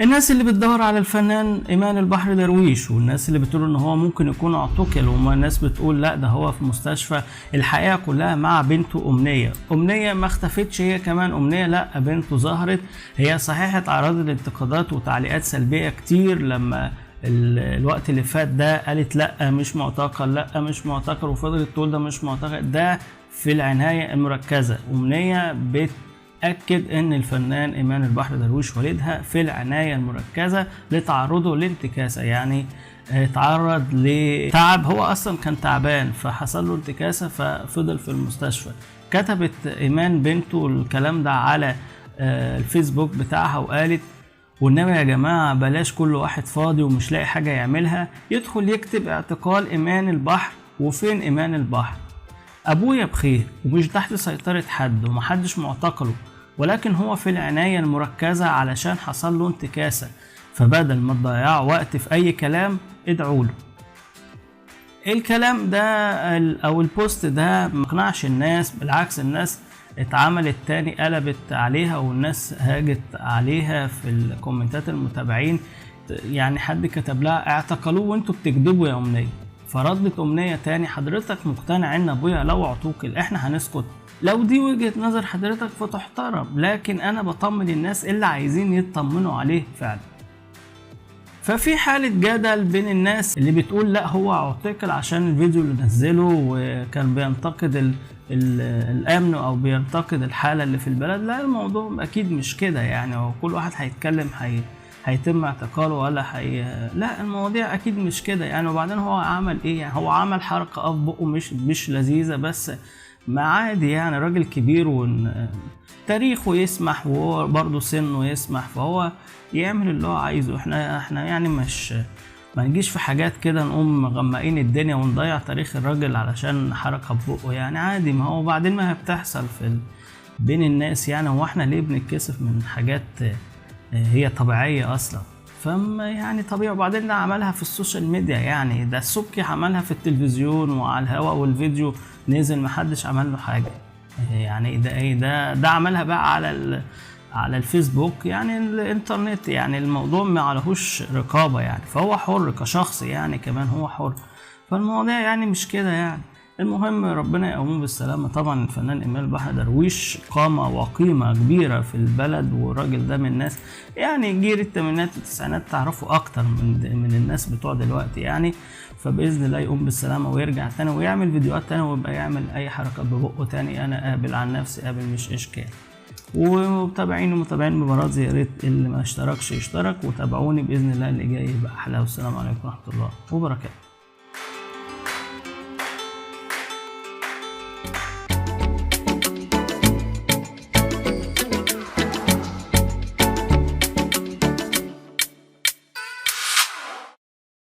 الناس اللي بتدور على الفنان إيمان البحر درويش، والناس اللي بتقول ان هو ممكن يكون اعتقل، وما الناس بتقول لا ده هو في مستشفى، الحقيقة كلها مع بنته أمنية ما اختفتش هي كمان. أمنية لا، بنته ظهرت، هي صحيح اتعرضت لانتقادات وتعليقات سلبية كتير لما الوقت اللي فات ده قالت لا مش معتقل، لا مش معتقل، وفضلت تقول ده مش معتقل، ده في العناية المركزة. أمنية أكد إن الفنان إيمان البحر درويش والدها في العناية المركزة لتعرضه لانتكاسة، يعني تعرض لتعب، هو أصلا كان تعبان فحصل له انتكاسة ففضل في المستشفى. كتبت إيمان بنته الكلام ده على الفيسبوك بتاعها وقالت والنبي يا جماعة بلاش كل واحد فاضي ومش لاقي حاجة يعملها يدخل يكتب اعتقال إيمان البحر، وفين إيمان البحر؟ أبويا بخير ومش تحت سيطرة حد ومحدش معتقله، ولكن هو في العناية المركزة علشان حصل له انتكاسة، فبدل ما تضيعوا وقت في أي كلام ادعوا له. الكلام ده أو البوست ده مقنعش الناس، بالعكس الناس اتعملت تاني قلبت عليها، والناس هاجت عليها في الكومنتات المتابعين. يعني حد كتب لها اعتقلوه وانتوا بتكذبوا يا أمنية، فردت أمنية تاني حضرتك مقتنع ان ابويا لو اعتقل احنا هنسكت؟ لو دي وجهة نظر حضرتك فتحترم، لكن انا بطمن الناس اللي عايزين يطمنوا عليه فعلا. ففي حالة جدل بين الناس اللي بتقول لا هو اعتقل عشان الفيديو اللي نزله وكان بينتقد الامن او بينتقد الحالة اللي في البلد. لا الموضوع اكيد مش كده، يعني هو كل واحد هيتكلم هيتم اعتقاله ولا لا المواضيع اكيد مش كده يعني. وبعدين هو عمل ايه يعني؟ هو عمل حركة في بقه مش لذيذة، بس ما عادي يعني، راجل كبير تاريخه يسمح وهو برضه سنه يسمح، فهو يعمل اللي هو عايزه. احنا يعني ما نجيش في حاجات كده نقوم مغمقين الدنيا ونضيع تاريخ الراجل علشان حركة في بقه يعني، عادي. ما هو بعدين ما هي بتحصل بين الناس يعني، هو احنا ليه بنتكسف من حاجات هي طبيعية أصلا؟ فما يعني طبيعي. وبعدين ده عملها في السوشيال ميديا يعني، ده السبكي عملها في التلفزيون وعلى الهوا والفيديو نزل محدش عمل له حاجة يعني. ده ايه ده عملها بقى على الفيسبوك يعني الانترنت، يعني الموضوع ما عليهوش رقابة يعني، فهو حر كشخص يعني، كمان هو حر، فالمواضيع يعني مش كده يعني. المهم ربنا يقومه بالسلامة. طبعا الفنان إيمان البحر درويش قامة وقيمة كبيرة في البلد، والراجل ده من الناس يعني جيل الثمانينات والتسعينات تعرفوا أكتر من الناس بتوع دلوقتي يعني. فبإذن الله يقوم بالسلامة ويرجع تاني ويعمل فيديوهات تاني ويبقى يعمل أي حركة ببقه تاني. أنا قابل عن نفسي قابل مش إشكال. ومتابعين ببرازي يا ريت اللي ما اشتركش يشترك، وتابعوني بإذن الله اللي جاي يبقى أحلى. والسلام عليكم ورحمة الله وبركاته.